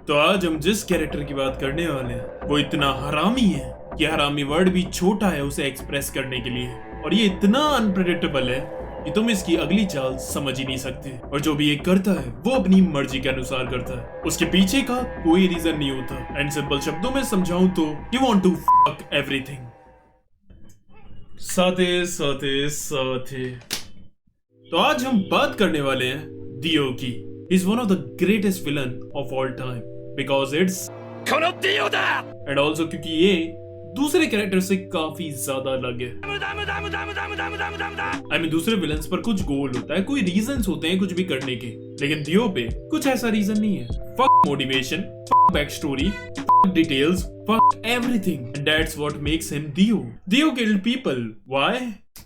तो आज हम जिस कैरेक्टर की बात करने वाले हैं वो इतना हरामी है कि हरामी वर्ड भी छोटा है उसे एक्सप्रेस करने के लिए, और ये इतना अनप्रेडिक्टेबल है कि तुम इसकी अगली चाल समझ ही नहीं सकते। और जो भी ये करता है वो अपनी मर्जी के अनुसार करता है, उसके पीछे का कोई रीजन नहीं होता। एंड सिंपल शब्दों में समझाऊं तो you want to fuck everything. साथे साथे साथे तो आज हम बात करने वाले हैं दियो की। He's one of the greatest villain of all time because it's दियो दा। And also क्योंकि ये दूसरे कैरेक्टर से काफी ज्यादा अलग है। I mean, दूसरे विलन्स पर कुछ गोल होता है, कोई रीजंस होते हैं कुछ भी करने के, लेकिन दियो पे कुछ ऐसा रीजन नहीं है। Fuck motivation, fuck backstory, fuck details, fuck everything, and that's what makes him Dio. Dio killed people. Why?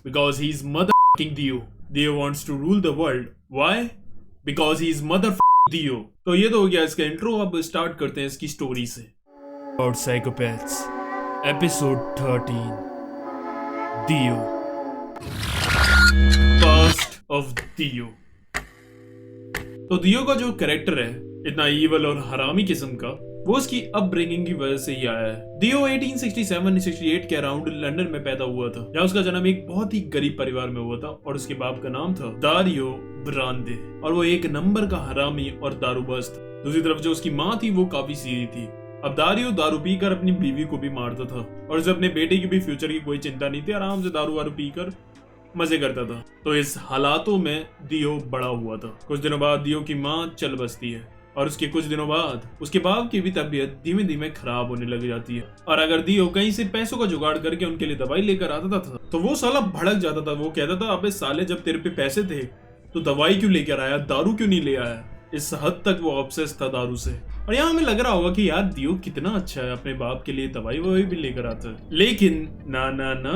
Because he's motherfucking Dio. Dio wants to rule the world. Why? Because he is motherfucking Dio. तो ये तो हो गया इसका intro. अब start करते हैं इसकी स्टोरी से। और psychopaths episode 13 Dio, past of Dio। तो Dio का जो कैरेक्टर है इतना ईवल और हरामी किस्म का, वो उसकी अपब्रिंगिंग की वजह से ही आया है। Dio 1867-68 के अराउंड लंदन में पैदा हुआ था, जहाँ उसका जन्म एक बहुत ही गरीब परिवार में हुआ था और उसके बाप का नाम था दारियो ब्रांदे, और वो एक नंबर का हरामी और दारूबाज था। दूसरी तरफ जो उसकी माँ थी वो काफी सीधी थी। अब दारियो दारू पीकर अपनी बीवी को भी मारता था और उसे अपने बेटे की भी फ्यूचर की कोई चिंता नहीं थी, आराम से दारू वारू पीकर मजे करता था। तो इस हालातों में दियो बड़ा हुआ था। कुछ दिनों बाद दियो की माँ चल बसती है और उसके कुछ दिनों बाद उसके बाप की भी तबीयत धीमे धीमे खराब होने लग जाती है। और अगर दियो कहीं से पैसों का जुगाड़ करके उनके लिए दवाई लेकर आता था तो वो साला भड़क जाता था। वो कहता था, अबे साले, जब तेरे पे पैसे थे तो दवाई क्यों लेकर आया, दारू क्यों नहीं ले आया। इस हद तक वो ऑब्सेस था दारू से। और यहाँ हमें लग रहा होगा कि यार दियो कितना अच्छा है, अपने बाप के लिए दवाई ववाई भी लेकर आता है। लेकिन ना ना ना,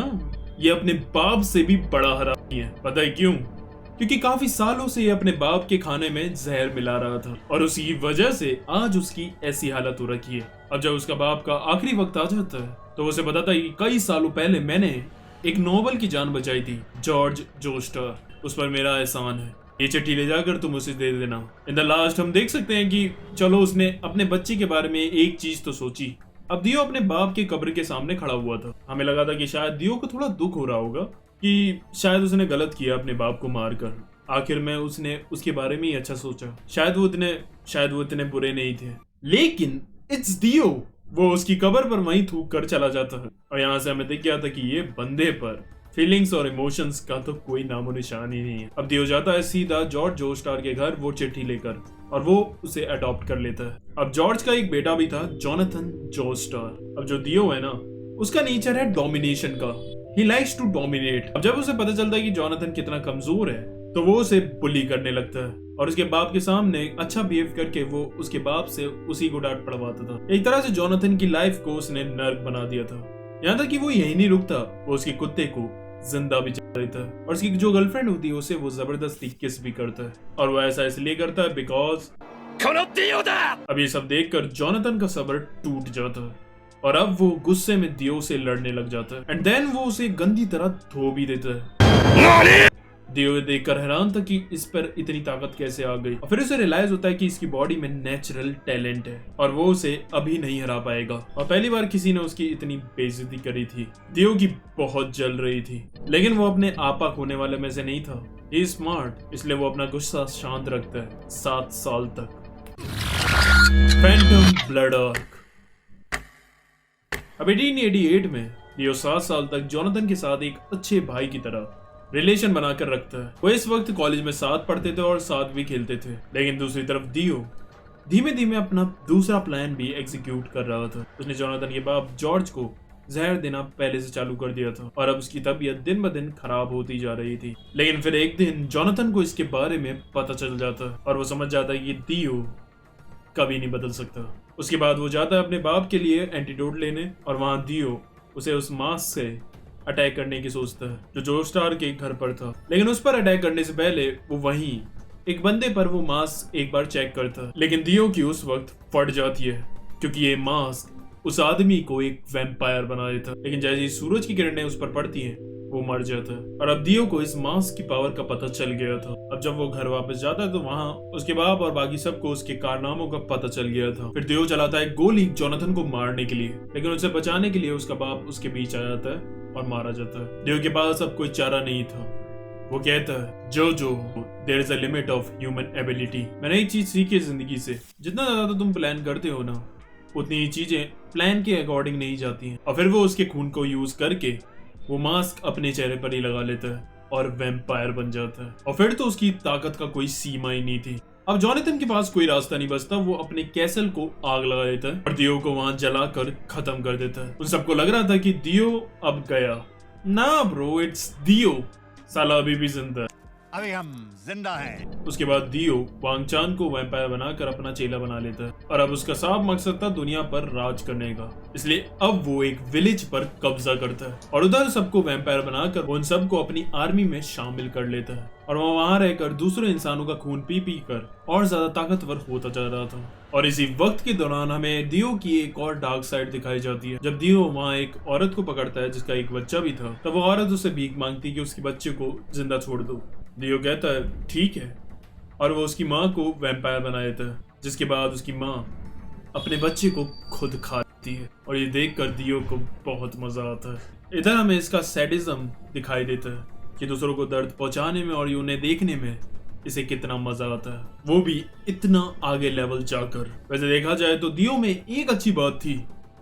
ये अपने बाप से भी बड़ा हरामी है। पता है क्यों? क्योंकि काफी सालों से ये अपने बाप के खाने में जहर मिला रहा था और उसी वजह से आज उसकी ऐसी हालत हो रखी है। अब जब उसका बाप का आखिरी वक्त आ जाता है तो उसे बताता है कि कई सालों पहले मैंने एक नोबल की जान बचाई थी, जॉर्ज जोस्टर, उस पर मेरा एहसान है। ये चिट्ठी ले जाकर तुम उसे दे देना। इन द लास्ट हम देख सकते हैं कि चलो उसने अपने बच्चे के बारे में एक चीज तो सोची। अब दियो अपने बाप के कब्र के सामने खड़ा हुआ था। हमें लगा था कि शायद दियो को थोड़ा दुख हो रहा होगा कि शायद उसने गलत किया अपने बाप को मारकर। आखिर में उसने उसके बारे में ही अच्छा सोचा। शायद वो इतने बुरे नहीं थे। लेकिन इट्स दियो, वो उसकी कब्र पर वहीं थूक कर चला जाता है। और यहाँ से हमें दिख गया था कि ये बंदे पर फीलिंग्स और इमोशंस का तो कोई नामो निशान ही नहीं है। अब दियो जाता है सीधा जॉर्ज जोस्टार के घर वो चिट्ठी लेकर, और वो उसे अडॉप्ट कर लेता है। अब जॉर्ज का एक बेटा भी था, जोनाथन जोस्टार। अब जो दियो है ना, उसका नेचर है डोमिनेशन का। He likes to dominate। अब जब उसे पता चलता है कि जोनाथन कितना कमजोर है तो वो उसे बुली करने लगता है और उसके बाप के सामने अच्छा बिहेव करके वो उसके बाप से उसी को डांट पड़वाता था। एक तरह से जोनाथन की लाइफ को उसने नर्क बना दिया था। यहाँ तक कि वो यही नहीं रुकता, वो उसके कुत्ते को जिंदा भी चला देता है और उसकी जो गर्लफ्रेंड होती है उसे वो जबरदस्ती किस भी करता है। और वो ऐसा इसलिए करता है बिकॉज अब ये सब देखकर जोनाथन का सब्र टूट जाता है और अब वो गुस्से में दियो से लड़ने लग जाता है। एंड देन वो उसे गंदी तरह धो भी देता है। दियो देखकर हैरान था कि इस पर इतनी ताकत कैसे आ गई, और फिर उसे रियलाइज होता है कि इसकी बॉडी में नेचुरल टैलेंट है और वो उसे अभी नहीं हरा पाएगा। और पहली बार किसी ने उसकी इतनी बेइज्जती करी थी। दियो की बहुत जल रही थी, लेकिन वो अपने आपा खोने वाले में से नहीं था। ही इज स्मार्ट, इसलिए वो अपना गुस्सा शांत रखता है 7 साल तक। Phantom blood arc. अब 1888 में दियो 7 साल तक जोनाथन के साथ एक अच्छे भाई की तरह रिलेशन बनाकर रखता है। वो इस वक्त कॉलेज में साथ पढ़ते थे और साथ भी खेलते थे। लेकिन दूसरी तरफ दियो धीमे धीमे अपना दूसरा प्लान भी एग्जीक्यूट कर रहा था। उसने जोनाथन के बाप जॉर्ज को जहर देना पहले से चालू कर दिया था और अब उसकी तबीयत दिन ब दिन खराब होती जा रही थी। लेकिन फिर एक दिन जोनाथन को इसके बारे में पता चल जाता है और वो समझ जाता है कि दियो कभी नहीं बदल सकता। उसके बाद वो जाता है अपने बाप के लिए एंटीडोट लेने और वहां दियो उसे उस मास्क से अटैक करने की सोचता है जो जोस्टार के घर पर था। लेकिन उस पर अटैक करने से पहले वो वहीं एक बंदे पर वो मास्क एक बार चेक करता है। लेकिन दियो की उस वक्त फट जाती है क्योंकि ये मास्क उस आदमी को एक वैम्पायर बना देता। लेकिन जैसे ही सूरज की किरणें उस पर पड़ती हैं वो मर जाता है। और अब दियो को इस मास्क की पावर का पता चल गया था। अब जब वो घर वापस जाता है तो वहाँ उसके बाप और बाकी सबको उसके कारनामों का पता चल गया था। फिर दियो चलाता है गोली जोनाथन को मारने के लिए, लेकिन उसे बचाने के लिए उसका बाप उसके बीच आ जाता है और मारा जाता है। दियो के पास अब कोई चारा नहीं था। वो कहता है जो there is a limit of human ability. मैंने एक चीज सीखी जिंदगी से, जितना ज्यादा तुम प्लान करते हो ना, उतनी ही चीजें प्लान के अकॉर्डिंग नहीं जाती हैं। और फिर वो उसके खून को यूज करके वो मास्क अपने चेहरे पर ही लगा लेता है और वैम्पायर बन जाता है। और फिर तो उसकी ताकत का कोई सीमा ही नहीं थी। अब जोनाथन के पास कोई रास्ता नहीं बचता। वो अपने कैसल को आग लगा देता है और दियो को वहां जलाकर खत्म कर देता है। उन सबको लग रहा था कि दियो अब गया। ना ब्रो, इट्स दियो, साला अभी भी जिंदा है। अभी हम जिंदा हैं। उसके बाद दियो वांगचान को वैम्पायर बनाकर अपना चेला बना लेता है और अब उसका साफ मकसद था दुनिया पर राज करने का। इसलिए अब वो एक विलेज पर कब्जा करता है और उधर सबको वैम्पायर बनाकर उन सबको अपनी आर्मी में शामिल कर लेता है। और वो वहां रहकर दूसरे इंसानों का खून पी पी कर और ज्यादा ताकतवर होता जा रहा था। और इसी वक्त के दौरान हमें दियो की एक और डार्क साइड दिखाई जाती है। जब दियो वहाँ एक औरत को पकड़ता है जिसका एक बच्चा भी था, तब वो औरत उससे भीख मांगती है कि उसके बच्चे को जिंदा छोड़ दो। दियो कहता है ठीक है, और वो उसकी माँ को वैम्पायर बना देता है, जिसके बाद उसकी माँ अपने बच्चे को खुद खाती है। और ये देखकर दियो को बहुत मजा आता है। इधर हमें इसका सैडिज्म दिखाई देता है कि दूसरों को दर्द पहुंचाने में और उन्हें देखने में इसे कितना मजा आता है, वो भी इतना आगे लेवल जाकर। वैसे देखा जाए तो दियो में एक अच्छी बात थी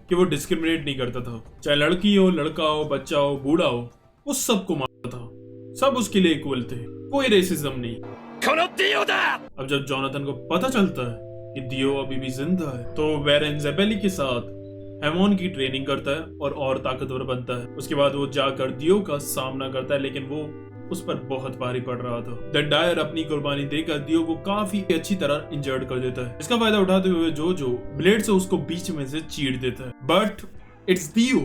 कि वो डिस्क्रिमिनेट नहीं करता था। चाहे लड़की हो, लड़का हो, बच्चा हो, बूढ़ा हो, वो सबको मारता था। सब उसके लिए इक्वल थे, कोई रेसिज्म नहीं। अब जब जोनाथन को पता चलता है कि दियो अभी भी जिंदा है, तो वेरेन ज़ेपेली के साथ हेमोन की ट्रेनिंग करता है और ताकतवर बनता है। उसके बाद वो जाकर दियो का सामना करता है, लेकिन वो उस पर बहुत भारी पड़ रहा था। द डायर अपनी कुर्बानी देकर दियो को काफी अच्छी तरह इंजर्ड कर देता है। इसका फायदा उठाते हुए जो ब्लेड से उसको बीच में से चीर देता है। बट इट्स दियो,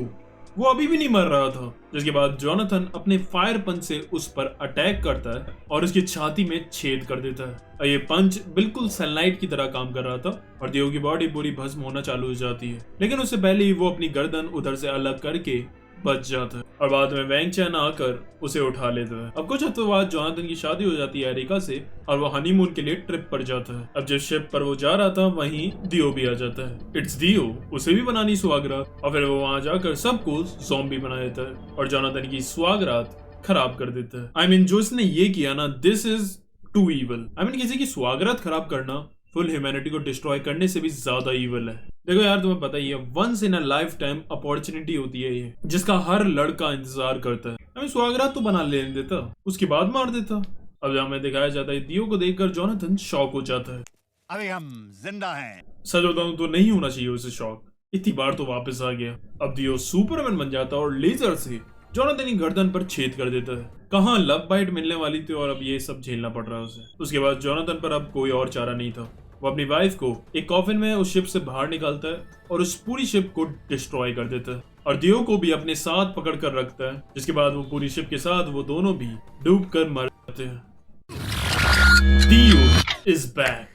वो अभी भी नहीं मर रहा था। जिसके बाद जोनाथन अपने फायर पंच से उस पर अटैक करता है और उसकी छाती में छेद कर देता है। और ये पंच बिल्कुल सनलाइट की तरह काम कर रहा था और दियो की बॉडी पूरी भस्म होना चालू हो जाती है। लेकिन उससे पहले ही वो अपनी गर्दन उधर से अलग करके बच जाता है और बाद में वैंगचैन आकर उसे उठा लेता है। अब कुछ हफ्तों बाद जोनाथन की शादी हो जाती है एरिका से और वो हनीमून के लिए ट्रिप पर जाता है। अब जिस शिप पर वो जा रहा था वहीं दियो भी आ जाता है। इट्स दियो, उसे भी बनानी सुहागरात। और फिर वो वहां जाकर सबको ज़ॉम्बी बना देता है और जोनाथन की सुहागरात खराब कर देता है। आई मीन जो इसने ये किया ना, this is too evil. I mean किसी की सुहागरात खराब करना फुल ह्यूमैनिटी को डिस्ट्रॉय करने से भी ज्यादा इवल है। देखो यार, तुम्हें पता ही है, once in a lifetime opportunity होती है ये, जिसका हर लड़का इंतजार करता है। हमें सुहागरात तो बना लेने देता, उसके बाद मार देता। अब जहाँ हमें दिखाया जाता है दियो को देखकर जोनाथन शॉक हो जाता है। अभी हम जिंदा हैं। सच बताऊं तो नहीं होना चाहिए उसे शॉक, इतनी बार तो वापस आ गया। अब दियो सुपरमैन बन जाता है और लेजर से जोनाथन की गर्दन पर छेद कर देता है। कहाँ लव बाइट मिलने वाली थी और अब ये सब झेलना पड़ रहा है उसे। उसके बाद जोनाथन पर अब कोई और चारा नहीं था। वो अपनी वाइफ को एक कॉफिन में उस शिप से बाहर निकालता है और उस पूरी शिप को डिस्ट्रॉय कर देता है और दियो को भी अपने साथ पकड़ कर रखता है। जिसके बाद वो पूरी शिप के साथ वो दोनों भी डूब कर मर जाते हैं। दियो इज बैक।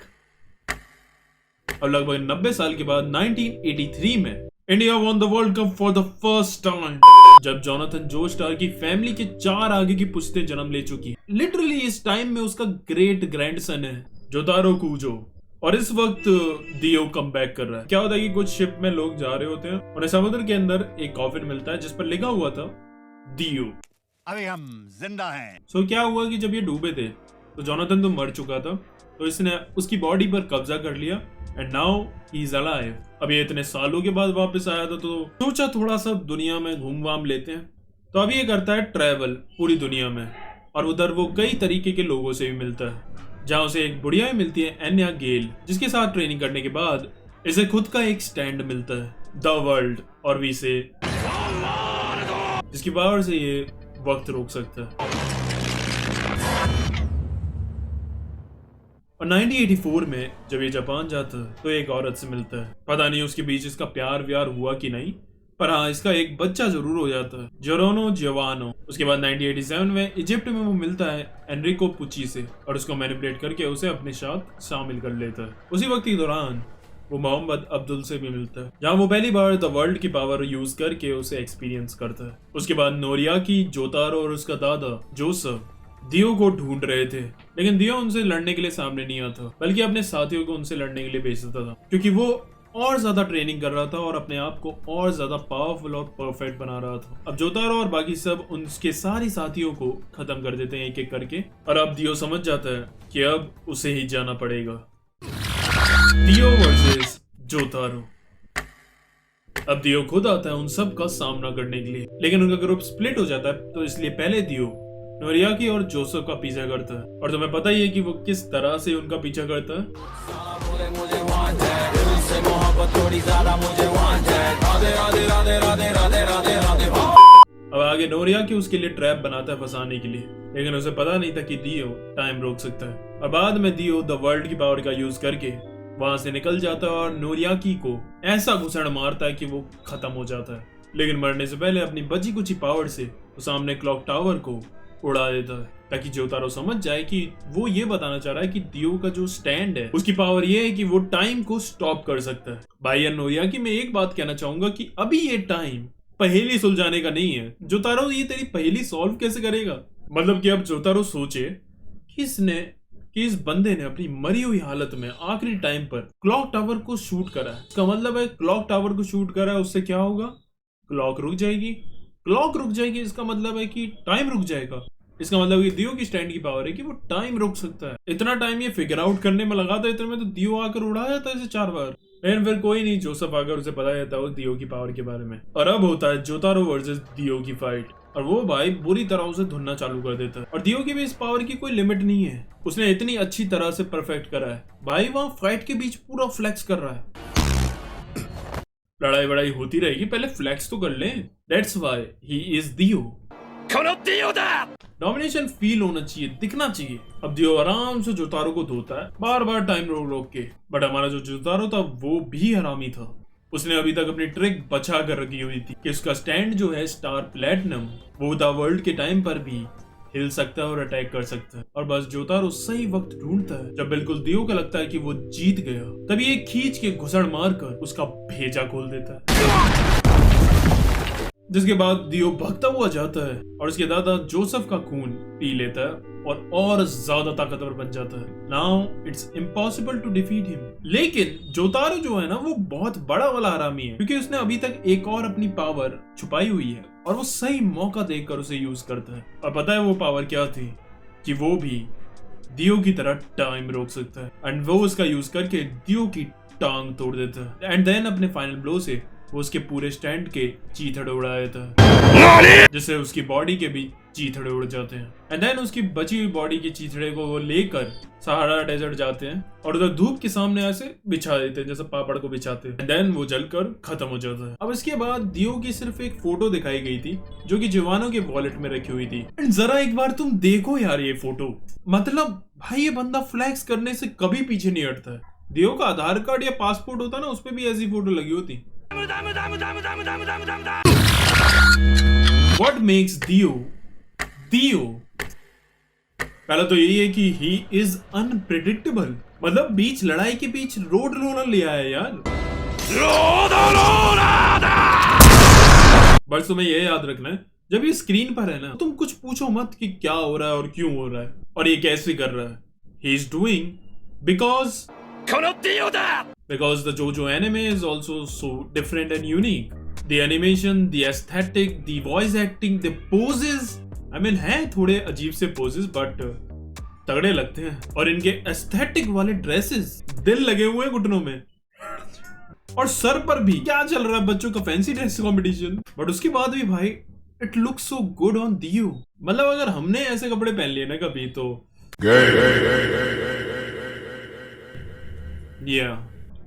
और लगभग 90 साल के बाद 1983 में India won the world cup for the first time, जब जोनाथन जोस्टार की फैमिली के 4 आगे की पुश्तें जन्म ले चुकी है। लिटरली इस टाइम में उसका ग्रेट ग्रैंडसन है जोतारो कूजो। और इस वक्त दियो कम बैक कर रहा है। क्या होता है कि कुछ शिप में लोग जा रहे होते हैं, उन्हें समुद्र के अंदर एक कॉफिन मिलता है जिस पर लिखा हुआ था दियो, अभी हम जिंदा हैं। सो क्या हुआ कि जब ये डूबे थे तो जोनाथन तो मर चुका था, तो इसने उसकी बॉडी पर कब्जा कर लिया and now he is alive. अब ये इतने सालों के बाद वापस आया था तो सोचा थोड़ा सा दुनिया में घूम वाम लेते हैं। तो अब ये करता है ट्रैवल पूरी दुनिया में और उधर वो कई तरीके के लोगों से भी मिलता है, जहाँ उसे एक बुढ़िया मिलती है एन्या गेल, जिसके साथ ट्रेनिंग करने के बाद इसे खुद का एक स्टैंड मिलता है, द वर्ल्ड, और भी से जिसकी पावर से ये वक्त रोक सकता है। और 1984 में जब ये जापान जाता है तो एक औरत से मिलता है। पता नहीं उसके बीच इसका प्यार व्यार हुआ कि नहीं, पर हाँ इसका एक बच्चा जरूर हो जाता है, जोरोनो जियोवानो। उसके बाद 1987 में इजिप्ट में वो मिलता है एनरिको पुची से और उसको मैनिपुलेट करके उसे अपने साथ शामिल कर लेता है। उसी वक्त के दौरान वो मोहम्मद अब्दुल से भी मिलता है, जहाँ वो पहली बार द वर्ल्ड की पावर यूज करके उसे एक्सपीरियंस करता है। उसके बाद नोरियाकी, जोतारो और उसका दादा जोसेफ दियो को ढूंढ रहे थे, लेकिन दियो उनसे लड़ने के लिए सामने नहीं आता, बल्कि अपने साथियों को उनसे लड़ने के लिए भेज देता था, क्योंकि वो और ज्यादा ट्रेनिंग कर रहा था और अपने आप को और ज्यादा पावरफुल और परफेक्ट बना रहा था। अब जोतारो और बाकी सब उनके सारी साथियों को खत्म कर देते हैं एक एक करके, और अब दियो समझ जाता है कि अब उसे ही जाना पड़ेगा। दियो वर्सेस जोतारो। अब दियो खुद आता है उन सब का सामना करने के लिए, लेकिन उनका ग्रुप स्प्लिट हो जाता है, तो इसलिए पहले दियो नोरियाकी और जोसेफ का पीछा करता है, और तुम्हें पता ही है कि वो किस तरह से उनका पीछा करता है। अब आगे नोरियाकी उसके लिए ट्रैप बनाता है फंसाने के लिए, लेकिन उसे पता नहीं था कि दियो टाइम रोक सकता है। और बाद में दियो द वर्ल्ड की पावर का यूज करके वहां से निकल जाता है और नोरियाकी को ऐसा घुसड़ मारता है कि वो खत्म हो जाता है, लेकिन मरने से पहले अपनी बची कुची पावर से वो सामने क्लॉक टावर को उड़ा देता है, ताकि जोतारो समझ जाए कि वो ये बताना चाह रहा है कि दियो का जो स्टैंड है उसकी पावर ये है कि वो टाइम को स्टॉप कर सकता है। भाई नोरियाकी, मैं एक बात कहना चाहूंगा कि अभी ये टाइम पहेली सुलझाने का नहीं है। जोतारो ये तेरी पहेली सॉल्व कैसे करेगा? मतलब कि अब जोतारो सोचे कि इस बंदे ने अपनी मरी हुई हालत में आखिरी टाइम पर क्लॉक टावर को शूट करा है। इसका मतलब है क्लॉक टावर को शूट करा है, उससे क्या होगा? क्लॉक रुक जाएगी। इसका मतलब है कि टाइम रुक जाएगा। इसका मतलब कि दियो की स्टैंड की पावर है कि वो टाइम रोक सकता है। इतना टाइम ये फिगर आउट करने में लगा था, इतने में तो दियो आकर उड़ाया था इसे 4 बार। लेकिन फिर कोई नहीं, जोसेफ आकर उसे पता देता है दियो की पावर के बारे में। और अब होता है जोतारो वर्सेस दियो की फाइट, और वो भाई बुरी तरह उसे धुनना चालू कर देता है। और दियो की भी इस पावर की कोई लिमिट नहीं है, उसने इतनी अच्छी तरह से परफेक्ट करा है। भाई वहां फाइट के बीच पूरा फ्लेक्स कर रहा है। लड़ाई वड़ाई होती रहेगी, पहले फ्लेक्स तो कर लें। दैट्स व्हाई ही इज दियो। डोमिनेशन फील होना चाहिए, दिखना चाहिए। अब दियो आराम से जोतारो को धोता है, बार बार टाइम रोक के। बट हमारा जो जोतारो था वो भी हरामी था। उसने अभी तक अपनी ट्रिक बचा कर रखी हुई थी कि उसका स्टैंड जो है स्टार प्लेटिनम, वो द वर्ल्ड के टाइम पर भी हिल सकता है और अटैक कर सकता है। और बस जोतारो सही वक्त ढूंढता है, जब बिल्कुल दियो को लगता है कि वो जीत गया, तभी एक खींच के घुसड़ मारकर उसका भेजा खोल देता है, जिसके बाद दियो भागता हुआ जाता है और उसके दादा जोसेफ का खून पी लेता है और ज्यादा ताकतवर बन जाता है। Now it's impossible to defeat him. लेकिन जोतारो जो है ना, वो बहुत बड़ा वाला हरामी है, क्योंकि उसने अभी तक एक और अपनी पावर छुपाई हुई है और वो सही मौका देखकर उसे यूज करता है। और पता है वो पावर क्या थी? कि वो भी दियो की तरह टाइम रोक सकता है, एंड वो उसका यूज करके दियो की टांग तोड़ देता है। एंड देन अपने फाइनल ब्लो से वो उसके पूरे स्टैंड के चीथड़े उड़ा देता है, जिससे उसकी बॉडी के भी चीथड़े उड़ जाते हैं। एंड देन उसकी बची हुई बॉडी के चीथड़े को वो लेकर सहारा डेजर्ट जाते हैं और उधर धूप के सामने ऐसे बिछा देते हैं, जैसे पापड़ को बिछाते हैं। एंड देन वो जलकर खत्म हो जाता है। अब इसके बाद दियो की सिर्फ एक फोटो दिखाई गई थी, जो कि जिवानो के वॉलेट में रखी हुई थी। एंड जरा एक बार तुम देखो यार ये फोटो, मतलब भाई ये बंदा फ्लैक्स करने से कभी पीछे नहीं हटता है। दियो का आधार कार्ड या पासपोर्ट होता ना, उसपे भी ऐसी फोटो लगी होती। What makes Dio Dio? पहला तो यही है कि he is unpredictable। मतलब बीच लड़ाई के बीच रोड रोलर ले आया यार। बस तुम्हें ये याद रखना है, जब ये स्क्रीन पर है ना, तुम कुछ पूछो मत कि क्या हो रहा है और क्यों हो रहा है और ये कैसे कर रहा है। He is doing because the JoJo anime is also so different and unique. The animation, the aesthetic, the voice acting, the poses, I mean हैं थोड़े अजीब से poses but तगड़े लगते हैं। और इनके aesthetic वाले ड्रेसेस, दिल लगे हुए हैं घुटनों में। और सर पर भी क्या चल रहा है, बच्चों का फैंसी ड्रेस कंपटीशन। बट उसके बाद भी भाई it looks so good on दियो। मतलब अगर हमने ऐसे कपड़े पहन लिए ना कभी तो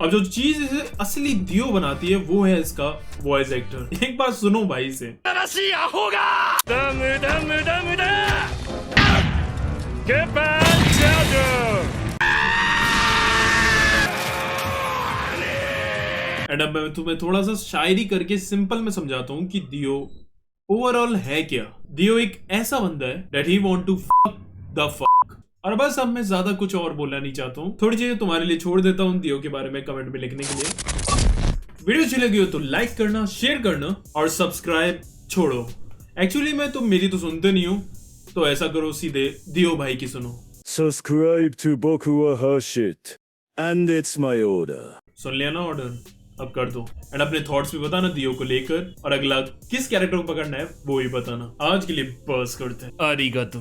अब जो चीज इसे असली दियो बनाती है वो है इसका वॉइस एक्टर। एक बार सुनो भाई से। एंड अब मैं तुम्हें थोड़ा सा शायरी करके सिंपल में समझाता हूँ कि दियो ओवरऑल है क्या। दियो एक ऐसा बंदा है that he want to fuck the fuck। और बस अब मैं ज्यादा कुछ और बोलना नहीं चाहता हूँ, थोड़ी चीजें तुम्हारे लिए छोड़ देता हूँ दियो के बारे में कमेंट में लिखने के लिए। वीडियो अच्छी लगी हो तो लाइक करना, शेयर करना और सब्सक्राइब छोड़ो। एक्चुअली मैं तुम मेरी तो सुनते नहीं हो, तो ऐसा करो सीधे दियो भाई की सुनो। Subscribe to Boku wa Hershit. And it's my order. सुन लिया ना ऑर्डर, अब कर दो। एंड अपने थॉट्स भी बताना दियो को लेकर, और अगला किस कैरेक्टर को पकड़ना है वो भी बताना। आज के लिए बस करते हैं। आरिगातो।